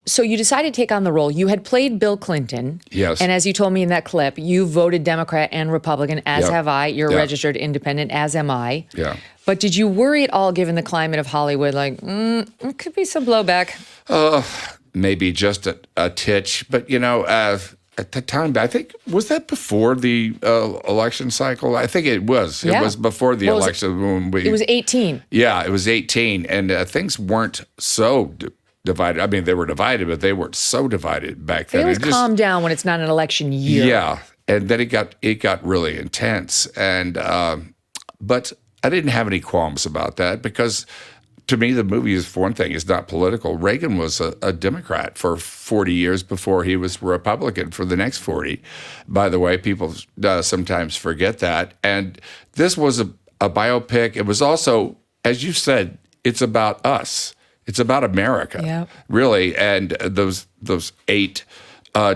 So you decided to take on the role. You had played Bill Clinton. Yes. And as you told me in that clip, you voted Democrat and Republican, as Yep. have I. You're a Yep. registered independent, as am I. Yeah. But did you worry at all, given the climate of Hollywood, like, there could be some blowback? Maybe just a titch. But, at the time, I think, was that before the election cycle? I think it was. Yeah. It was before the election. It was 18. Yeah, it was 18. And things weren't so divided. I mean, they were divided, but they weren't so divided back then. They always calm down when it's not an election year. Yeah. And then it got really intense. And but I didn't have any qualms about that because to me, the movie is, for one thing, is not political. Reagan was a Democrat for 40 years before he was Republican for the next 40. By the way, people sometimes forget that. And this was a biopic. It was also, as you said, it's about us. It's about America, really. And those 8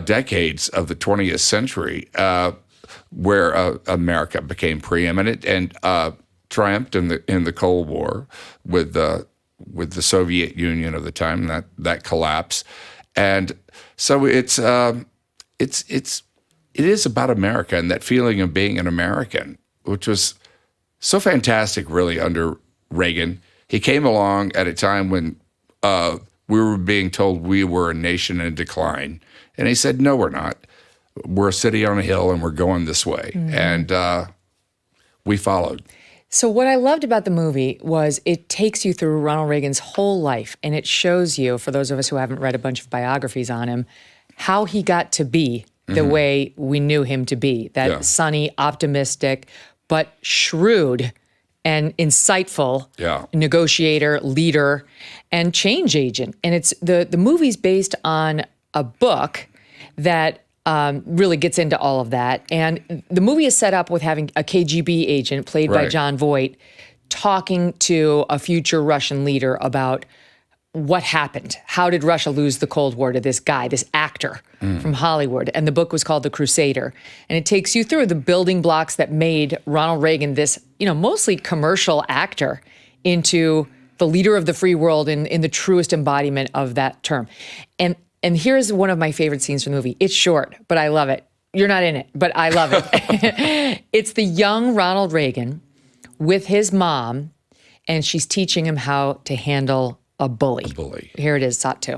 decades of the 20th century where America became preeminent and triumphed in the Cold War with the Soviet Union of the time, that collapse, and so it is about America and that feeling of being an American, which was so fantastic, really, under Reagan. He came along at a time when we were being told we were a nation in decline, and he said, "No, we're not. We're a city on a hill, and we're going this way," and we followed. So what I loved about the movie was it takes you through Ronald Reagan's whole life, and it shows you, for those of us who haven't read a bunch of biographies on him, how he got to be the way we knew him to be, that sunny, optimistic, but shrewd and insightful negotiator, leader, and change agent. And it's the movie's based on a book that really gets into all of that. And the movie is set up with having a KGB agent played by John Voight talking to a future Russian leader about what happened. How did Russia lose the Cold War to this guy, this actor from Hollywood? And the book was called The Crusader. And it takes you through the building blocks that made Ronald Reagan this, mostly commercial actor into the leader of the free world in the truest embodiment of that term. And here's one of my favorite scenes from the movie. It's short, but I love it. You're not in it, but I love it. It's the young Ronald Reagan with his mom, and she's teaching him how to handle a bully. A bully. Here it is, shot 2.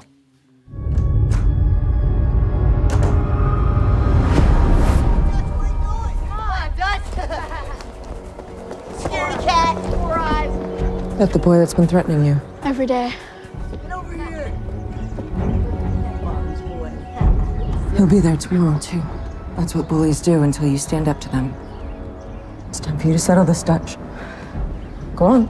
Scaredy cat, 4 eyes. That the boy that's been threatening you? Every day. Get over here. He'll be there tomorrow, too. That's what bullies do until you stand up to them. It's time for you to settle this, Dutch. Go on.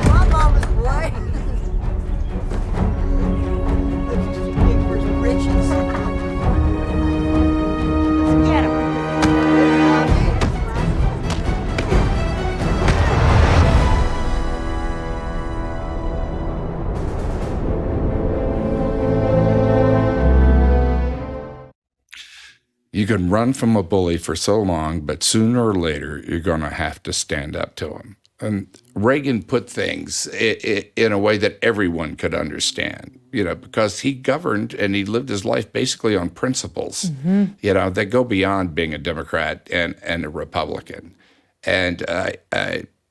My mama's boy. Let's riches. Let's get him. You can run from a bully for so long, but sooner or later, you're going to have to stand up to him. And Reagan put things in a way that everyone could understand, because he governed and he lived his life basically on principles, that go beyond being a Democrat and a Republican. And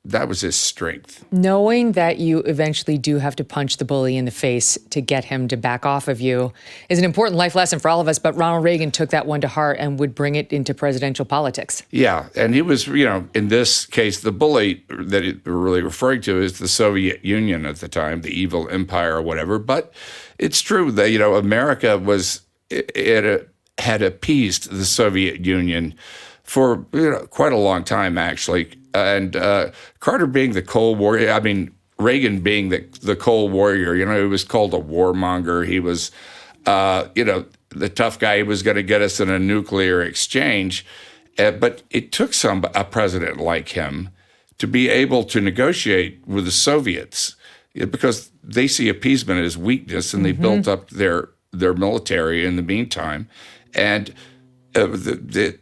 that was his strength. Knowing that you eventually do have to punch the bully in the face to get him to back off of you is an important life lesson for all of us, but Ronald Reagan took that one to heart and would bring it into presidential politics. Yeah, and he was, in this case, the bully that we're really referring to is the Soviet Union at the time, the evil empire or whatever. But it's true that, America had appeased the Soviet Union for quite a long time, actually. And Carter being the Cold War, Reagan being the Cold Warrior, he was called a warmonger. He was, the tough guy. He was going to get us in a nuclear exchange. But it took a president like him to be able to negotiate with the Soviets because they see appeasement as weakness, and they built up their military in the meantime. And the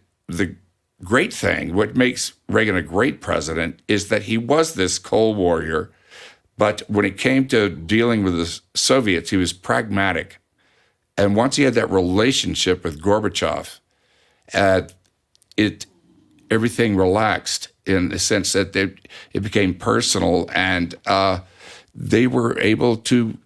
great thing, what makes Reagan a great president, is that he was this Cold Warrior But when it came to dealing with the Soviets, he was pragmatic. And once he had that relationship with Gorbachev, everything relaxed in the sense that it became personal, and they were able to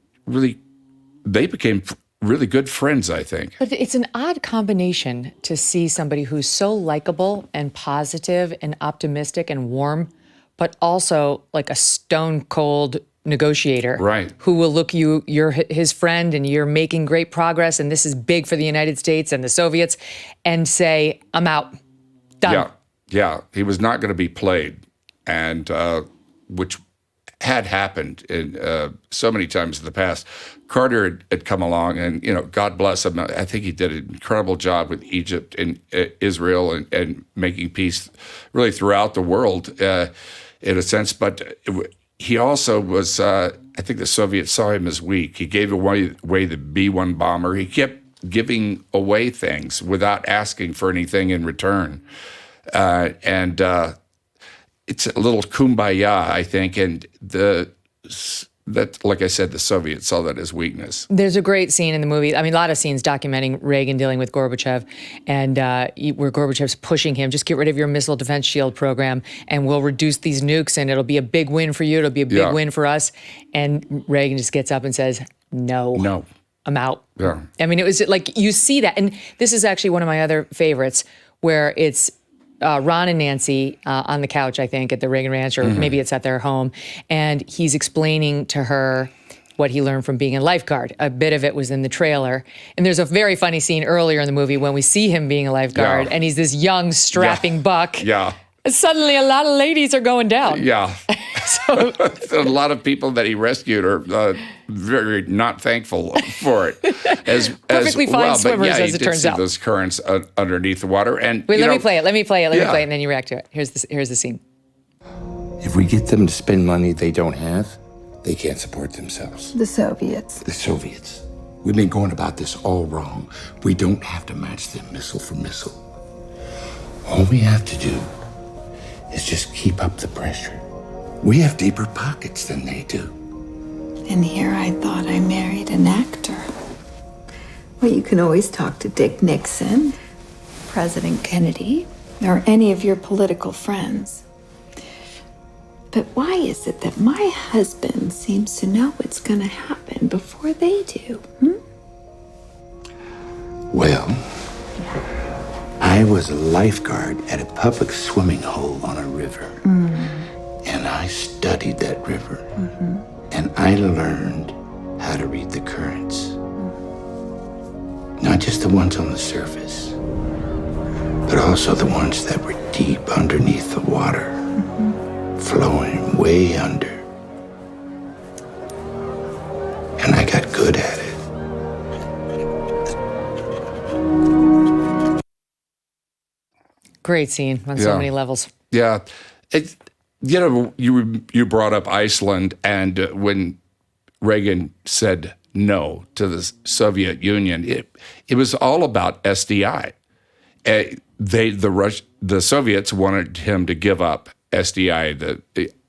they became really good friends, I think. But it's an odd combination to see somebody who's so likable and positive and optimistic and warm, but also like a stone cold negotiator, right? Who will look you're his friend and you're making great progress and this is big for the United States and the Soviets, and say, I'm out, done. Yeah. He was not going to be played, and which had happened in so many times in the past. Carter had come along, and God bless him. I think he did an incredible job with Egypt and Israel and making peace really throughout the world in a sense. But he also was, I think the Soviets saw him as weak. He gave away the B-1 bomber. He kept giving away things without asking for anything in return. And it's a little kumbaya, I think, and that, like I said, the Soviets saw that as weakness. There's a great scene in the movie. I mean, a lot of scenes documenting Reagan dealing with Gorbachev, and where Gorbachev's pushing him, just get rid of your missile defense shield program, and we'll reduce these nukes, and it'll be a big win for you. It'll be a big win for us. And Reagan just gets up and says, no, I'm out. Yeah. I mean, it was like, you see that. And this is actually one of my other favorites, where it's Ron and Nancy on the couch, I think, at the Reagan Ranch, or maybe it's at their home. And he's explaining to her what he learned from being a lifeguard. A bit of it was in the trailer. And there's a very funny scene earlier in the movie when we see him being a lifeguard, and he's this young, strapping buck. Yeah. And suddenly a lot of ladies are going down. Yeah. So, a lot of people that he rescued are very not thankful for it. Perfectly fine swimmers, as it turns out. Those currents underneath the water. And wait, let me play it, and then you react to it. Here's the scene. If we get them to spend money they don't have, they can't support themselves. The Soviets. The Soviets. We've been going about this all wrong. We don't have to match them missile for missile. All we have to do is just keep up the pressure. We have deeper pockets than they do. And here I thought I married an actor. Well, you can always talk to Dick Nixon, President Kennedy, or any of your political friends. But why is it that my husband seems to know what's going to happen before they do? Well, I was a lifeguard at a public swimming hole on a river. And I studied that river. And I learned how to read the currents. Not just the ones on the surface, but also the ones that were deep underneath the water, flowing way under. And I got good at it. Great scene on so many levels. Yeah. You brought up Iceland, and when Reagan said no to the Soviet Union, it was all about SDI. The Soviets wanted him to give up SDI,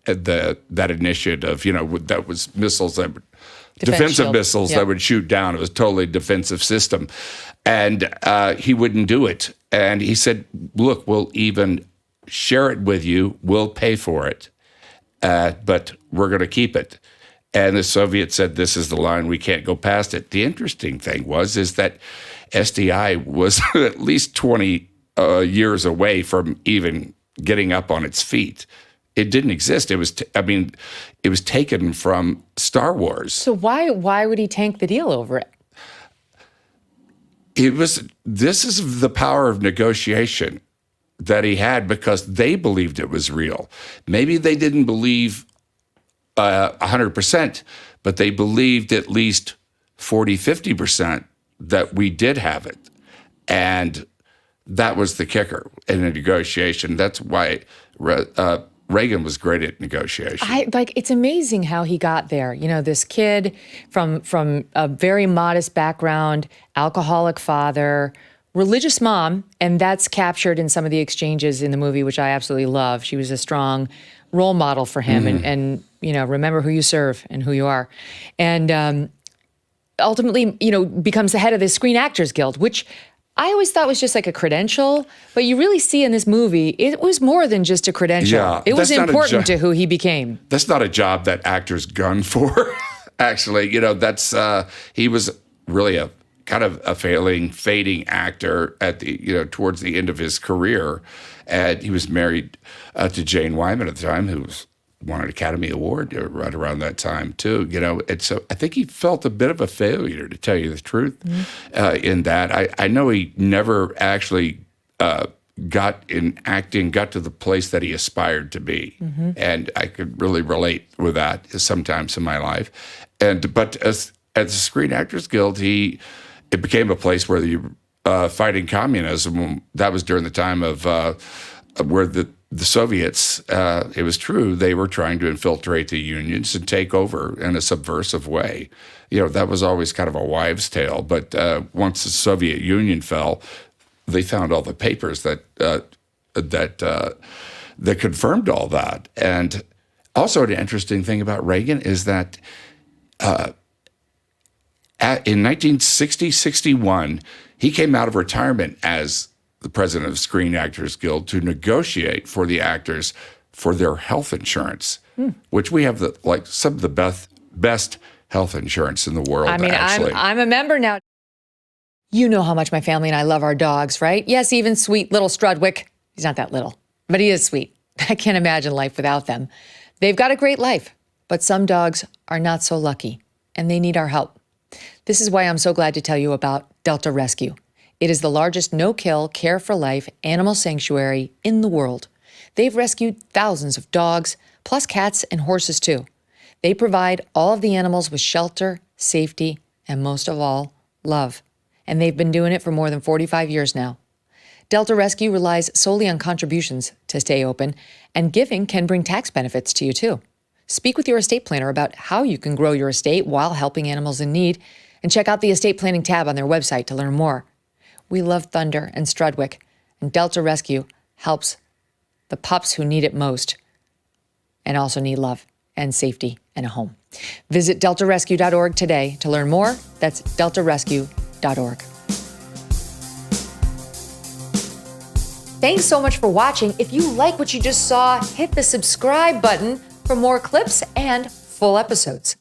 that initiative, that was missiles that would, defensive missiles that would shoot down. It was a totally defensive system. And he wouldn't do it. And he said, look, we'll even share it with you. We'll pay for it. But we're going to keep it. And the Soviets said, this is the line. We can't go past it. The interesting thing is that SDI was at least 20 years away from even getting up on its feet. It didn't exist. It was, it was taken from Star Wars. So why would he tank the deal over it? This is the power of negotiation that he had, because they believed it was real. Maybe they didn't believe 100%, but they believed at least 40, 50% that we did have it. And that was the kicker in a negotiation. That's why Reagan was great at negotiation. It's amazing how he got there. This kid from a very modest background, alcoholic father, religious mom, and that's captured in some of the exchanges in the movie, which I absolutely love. She was a strong role model for him, and remember who you serve and who you are. And ultimately, becomes the head of the Screen Actors Guild, which I always thought was just like a credential, but you really see in this movie, it was more than just a credential. Yeah, it was that's not a important to who he became. That's not a job that actors gun for, actually. He was really a kind of a fading actor at the, towards the end of his career. And he was married to Jane Wyman at the time, who won an Academy Award right around that time too, and so I think he felt a bit of a failure, to tell you the truth, in that. I know he never actually got to the place that he aspired to be, and I could really relate with that sometimes in my life. But as at the Screen Actors Guild, it became a place where you fighting communism. That was during the time of where the Soviets, it was true, they were trying to infiltrate the unions and take over in a subversive way. That was always kind of a wives' tale. But once the Soviet Union fell, they found all the papers that confirmed all that. And also, an interesting thing about Reagan is that in 1960-61, he came out of retirement as the president of Screen Actors Guild to negotiate for the actors for their health insurance, which we have some of the best health insurance in the world. Actually, I'm a member now. You know how much my family and I love our dogs, right? Yes, even sweet little Strudwick. He's not that little, but he is sweet. I can't imagine life without them. They've got a great life, but some dogs are not so lucky, and they need our help. This is why I'm so glad to tell you about Delta Rescue. It is the largest no-kill, care-for-life animal sanctuary in the world. They've rescued thousands of dogs, plus cats and horses too. They provide all of the animals with shelter, safety, and most of all, love. And they've been doing it for more than 45 years now. Delta Rescue relies solely on contributions to stay open, and giving can bring tax benefits to you too. Speak with your estate planner about how you can grow your estate while helping animals in need, and check out the estate planning tab on their website to learn more. We love Thunder and Strudwick, and Delta Rescue helps the pups who need it most and also need love and safety and a home. Visit deltarescue.org today to learn more. That's deltarescue.org. Thanks so much for watching. If you like what you just saw, hit the subscribe button for more clips and full episodes.